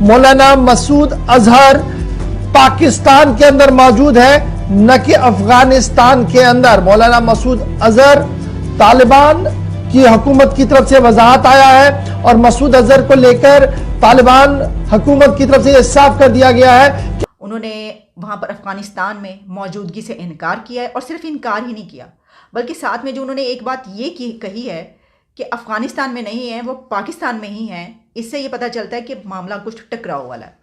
मौलाना मसूद अजहर पाकिस्तान के अंदर मौजूद है, न कि अफगानिस्तान के अंदर। मौलाना मसूद अजहर तालिबान की हुकूमत की तरफ से वजाहत आया है और मसूद अजहर को लेकर तालिबान हुकूमत की तरफ से यह साफ कर दिया गया है कि उन्होंने वहां पर अफगानिस्तान में मौजूदगी से इनकार किया है। और सिर्फ इनकार ही नहीं किया, बल्कि साथ में जो उन्होंने एक बात ये कही है कि अफगानिस्तान में नहीं है, वो पाकिस्तान में ही है। इससे ये पता चलता है कि मामला कुछ टकराव वाला है।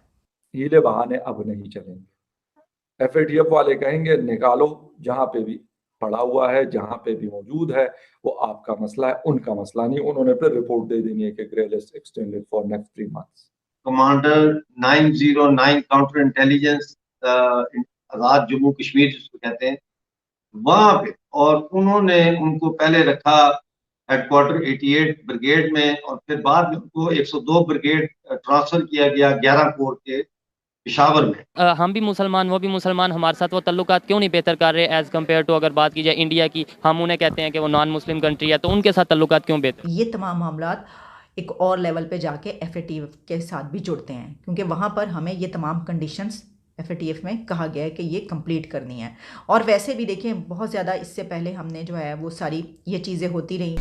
हीले बहाने अब नहीं चलेंगे। एफएटीएफ वाले कहेंगे निकालो, जहां पे भी पड़ा हुआ है, जहां पे भी मौजूद है, वो आपका मसला है, उनका मसला नहीं। उन्होंने फिर रिपोर्ट दे देनी है कि grey list extended for next 3 months. Commander 909 counter intelligence Azad Jammu Kashmir जिसको कहते हैं, वहां पे, और उन्होंने उनको पहले रखा हेडक्वार्टर 88 ब्रिगेड में, और फिर बाद में उनको 102 ब्रिगेड ट्रांसफर किया गया 11 कोर के पेशावर में। हम भी मुसलमान, वो भी मुसलमान, हमारे साथ वो तल्लुकात क्यों नहीं बेहतर कर रहे एज कम्पेयर टू, अगर बात की जाए इंडिया की, हम उन्हें कहते हैं कि वो नॉन मुस्लिम कंट्री है, तो उनके साथ तल्लुकात क्यों बेहतर? ये तमाम मामला एक और लेवल पे जाके एफएटीएफ के साथ भी जुड़ते हैं, क्योंकि वहाँ पर हमें ये तमाम कंडीशंस एफएटीएफ में कहा गया है कि ये कंप्लीट करनी है। और वैसे भी देखें, बहुत ज़्यादा इससे पहले हमने जो है वो सारी ये चीज़ें होती रही।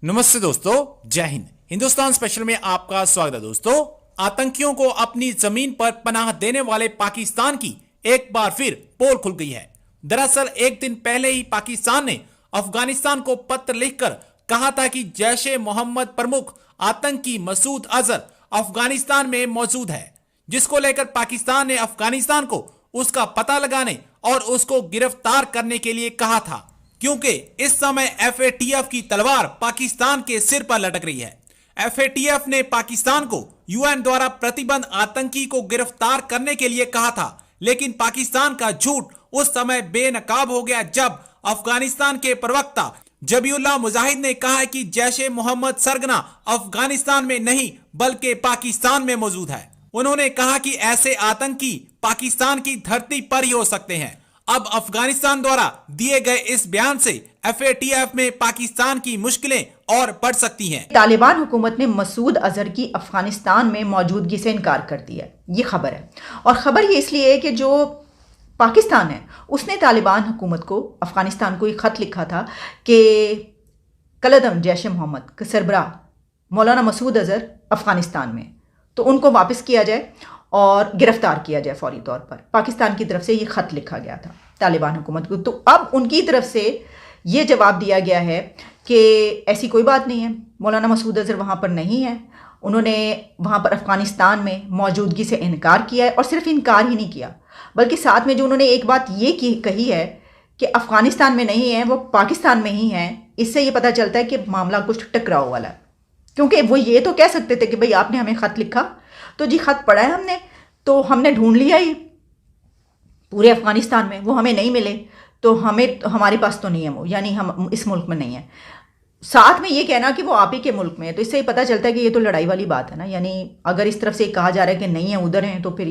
नमस्ते दोस्तों, जय हिंद। हिंदुस्तान स्पेशल में आपका स्वागत है। दोस्तों, आतंकियों को अपनी जमीन पर पनाह देने वाले पाकिस्तान की एक बार फिर पोल खुल गई है। दरअसल एक दिन पहले ही पाकिस्तान ने अफगानिस्तान को पत्र लिखकर कहा था कि जैश-ए मोहम्मद प्रमुख आतंकी मसूद अजहर अफगानिस्तान में मौजूद है, जिसको लेकर पाकिस्तान ने अफगानिस्तान को उसका पता लगाने और उसको गिरफ्तार करने के लिए कहा था, क्योंकि इस समय एफएटीएफ की तलवार पाकिस्तान के सिर पर लटक रही है। एफएटीएफ ने पाकिस्तान को यूएन द्वारा प्रतिबंध आतंकी को गिरफ्तार करने के लिए कहा था, लेकिन पाकिस्तान का झूठ उस समय बेनकाब हो गया जब अफगानिस्तान के प्रवक्ता जबीउल्लाह मुजाहिद ने कहा है कि जैश-ए मोहम्मद सरगना अफगानिस्तान में नहीं बल्कि पाकिस्तान में मौजूद है। उन्होंने कहा कि ऐसे आतंकी पाकिस्तान की धरती पर ही हो सकते हैं। अब अफगानिस्तान द्वारा दिए गए इस बयान से एफएटीएफ में पाकिस्तान की मुश्किलें और बढ़ सकती हैं। तालिबान हुकूमत ने मसूद अजहर की अफगानिस्तान में मौजूदगी से इनकार कर दिया, ये खबर है। और खबर ये इसलिए है कि जो पाकिस्तान है उसने तालिबान हुकूमत को, अफगानिस्तान को एक ख़त लिखा था कि कलदम जैश मोहम्मद के सरबराह मौलाना मसूद अजहर अफगानिस्तान में, तो उनको वापस किया जाए और गिरफ्तार किया जाए फौरी तौर पर। पाकिस्तान की तरफ से ये ख़त लिखा गया था तालिबान हुकूमत को। तो अब उनकी तरफ से ये जवाब दिया गया है कि ऐसी कोई बात नहीं है, मौलाना मसूद अजहर वहाँ पर नहीं है। उन्होंने वहाँ पर अफगानिस्तान में मौजूदगी से इनकार किया है। और सिर्फ इनकार ही नहीं किया, बल्कि साथ में जो उन्होंने एक बात ये कही है कि अफगानिस्तान में नहीं है, वो पाकिस्तान में ही है। इससे ये पता चलता है कि मामला कुछ टकराव वाला है, क्योंकि वो ये तो कह सकते थे कि भाई आपने हमें ख़त लिखा, तो जी ख़त पढ़ा है हमने, तो हमने ढूंढ लिया ही पूरे अफ़गानिस्तान में, वो हमें नहीं मिले, तो हमारे पास तो नहीं है वो, यानी हम इस मुल्क में नहीं है। साथ में ये कहना कि वो आप ही के मुल्क में है, तो इससे ही पता चलता है कि ये तो लड़ाई वाली बात है ना। यानी अगर इस तरफ से कहा जा रहा है कि नहीं है, उधर हैं, तो फिर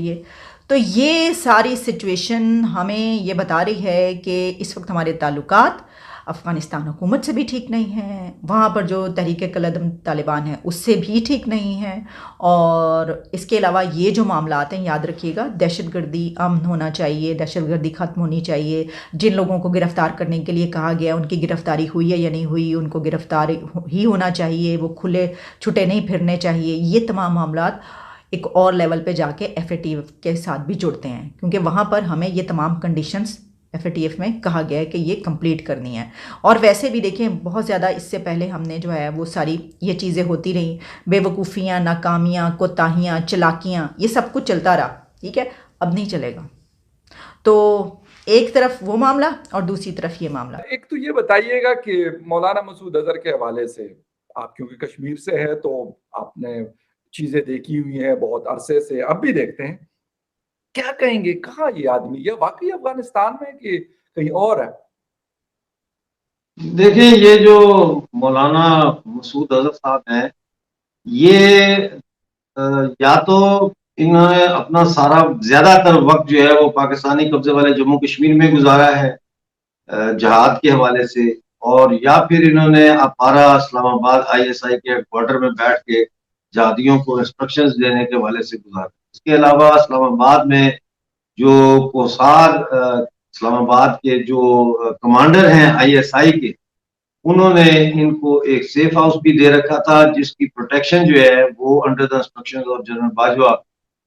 ये सारी सिचुएशन हमें ये बता रही है कि इस वक्त हमारे ताल्लुकात अफ़गानिस्तान हुकूमत से भी ठीक नहीं है, वहाँ पर जो तहरीक कलदम तालिबान है उससे भी ठीक नहीं है। और इसके अलावा ये जो मामलात हैं, याद रखिएगा, दहशतगर्दी अमन होना चाहिए, दहशतगर्दी ख़त्म होनी चाहिए। जिन लोगों को गिरफ़्तार करने के लिए कहा गया उनकी गिरफ़्तारी हुई है या नहीं हुई, उनको गिरफ़्तार ही होना चाहिए, वो खुले छुटे नहीं फिरने चाहिए। ये तमाम मामलात एक और लेवल पे जाके एफएटीएफ के साथ भी जुड़ते हैं, क्योंकि वहाँ पर हमें ये तमाम कंडीशंस एफएटीएफ में कहा गया है कि ये कंप्लीट करनी है। और वैसे भी देखें, बहुत ज़्यादा इससे पहले हमने जो है वो सारी ये चीज़ें होती रही, बेवकूफ़ियाँ, नाकामियाँ, कोताहियाँ, चलाकियाँ, ये सब कुछ चलता रहा, ठीक है। अब नहीं चलेगा। तो एक तरफ वो मामला और दूसरी तरफ ये मामला। एक तो ये बताइएगा कि मौलाना मसूद अजहर के हवाले से, आप क्योंकि कश्मीर से है तो आपने चीजें देखी हुई हैं बहुत अरसे से, अब भी देखते हैं, क्या कहेंगे, कहाँ ये आदमी, ये वाकई अफगानिस्तान में कि कहीं और है? देखिए, ये जो मौलाना मसूद अजहर साहब हैं, ये या तो इन्होंने अपना सारा ज्यादातर वक्त जो है वो पाकिस्तानी कब्जे वाले जम्मू कश्मीर में गुजारा है जहाद के हवाले से, और या फिर इन्होंने अपारा इस्लामाबाद ISI के हेडक्वार्टर में बैठ के जहादियों को इंस्ट्रक्शंस देने के हवाले से गुजारा। इसके अलावा इस्लामाबाद में जो कोसार इस्लामाबाद के जो कमांडर हैं ISI के, उन्होंने इनको एक सेफ हाउस भी दे रखा था जिसकी प्रोटेक्शन जो है वो under the instructions of general Bajwa,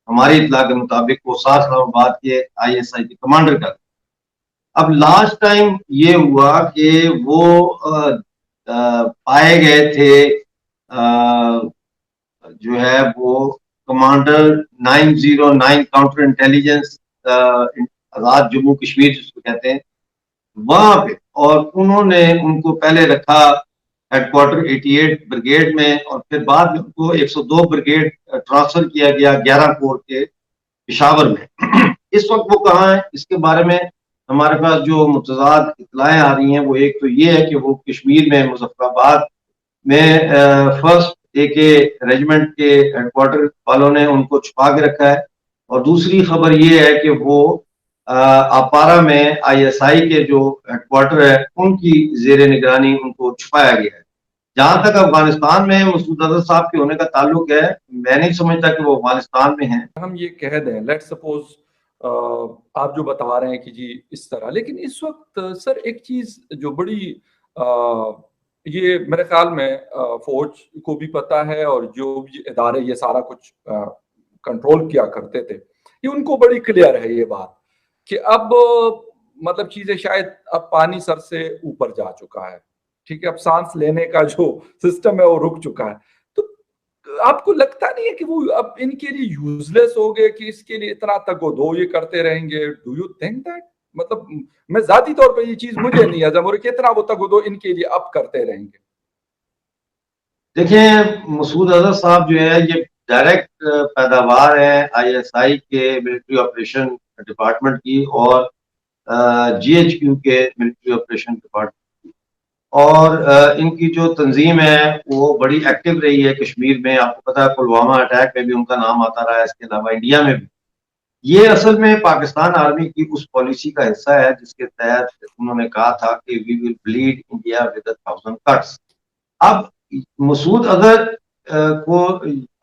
हमारी इत्तला के मुताबिक कोसार इस्लामाबाद के ISI के कमांडर का। अब लास्ट टाइम ये हुआ कि वो पाए गए थे जो है वो commander 909 counter intelligence Azad Jammu Kashmir जिसको कहते हैं, वहां पे, और उन्होंने उनको पहले रखा हेडक्वार्टर 88 ब्रिगेड में और फिर बाद में उनको 102 ब्रिगेड ट्रांसफर किया गया 11 कोर के पेशावर में। इस वक्त वो कहाँ है, इसके बारे में हमारे पास जो मुतज़ाद इत्तलाएं आ रही हैं वो एक तो ये है कि वो कश्मीर में मुजफ्फराबाद में फर्स्ट AK रेजिमेंट के हेडक्वार्टर वालों ने उनको छुपा के रखा है, और दूसरी खबर ये है कि वो अपारा में ISI के जो हेडक्वार्टर है उनकी जेर निगरानी उनको छुपाया गया है। जहां तक अफगानिस्तान में मसूद अजहर साहब के होने का ताल्लुक है, मैं नहीं समझता कि वो अफगानिस्तान में हैं। हम ये कह दें, लेट्स सपोज आप जो बता रहे हैं कि जी इस तरह, लेकिन इस वक्त सर एक चीज जो बड़ी ये मेरे ख्याल में फौज को भी पता है और जो भी इदारे ये सारा कुछ कंट्रोल किया करते थे, ये उनको बड़ी क्लियर है ये बात कि अब मतलब चीजें शायद अब पानी सर से ऊपर जा चुका है, ठीक है, अब सांस लेने का जो सिस्टम है वो रुक चुका है। तो आपको लगता नहीं है कि वो अब इनके लिए यूजलेस हो गए कि इसके लिए इतना तगोदो ये करते रहेंगे? Do you think that? मतलब मैं जाती तौर पे ये चीज मुझे नहीं हजम हो रही, कितना वो तगोदो इनके लिए अब करते रहेंगे। देखिए, मसूद अजहर साहब जो है ये डायरेक्ट पैदावार है ISI के मिलिट्री ऑपरेशन डिपार्टमेंट की और GHQ के मिलिट्री ऑपरेशन डिपार्टमेंट की, और इनकी जो तंजीम है वो बड़ी एक्टिव रही है कश्मीर में। आपको पता है पुलवामा अटैक में भी उनका नाम आता रहा है, इसके अलावा इंडिया में भी। ये असल में पाकिस्तान आर्मी की उस पॉलिसी का हिस्सा है जिसके तहत उन्होंने कहा था कि we will bleed India with 1000 cuts. अब मसूद अजहर को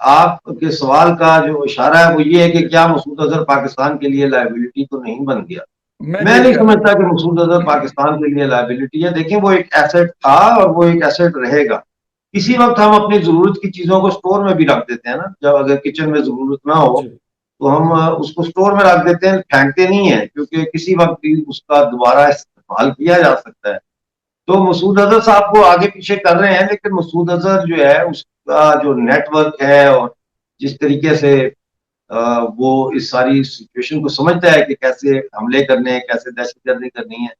आपके सवाल का जो इशारा है वो ये है कि क्या मसूद अजहर पाकिस्तान के लिए लायबिलिटी तो नहीं बन गया? मैं नहीं समझता कि मसूद अजहर पाकिस्तान के लिए लायबिलिटी है। देखिए, वो एक एसेट था और वो एक एसेट रहेगा। किसी वक्त हम अपनी जरूरत की चीजों को स्टोर में भी रख देते हैं ना, जब अगर किचन में जरूरत ना हो तो हम उसको स्टोर में रख देते हैं, फेंकते नहीं है, क्योंकि किसी वक्त भी उसका दोबारा इस्तेमाल किया जा सकता है। तो मसूद अजहर साहब को आगे पीछे कर रहे हैं, लेकिन मसूद अजहर जो है उसका जो नेटवर्क है और जिस तरीके से वो इस सारी सिचुएशन को समझता है कि कैसे हमले करने हैं, कैसे दहशतगर्दी करनी है,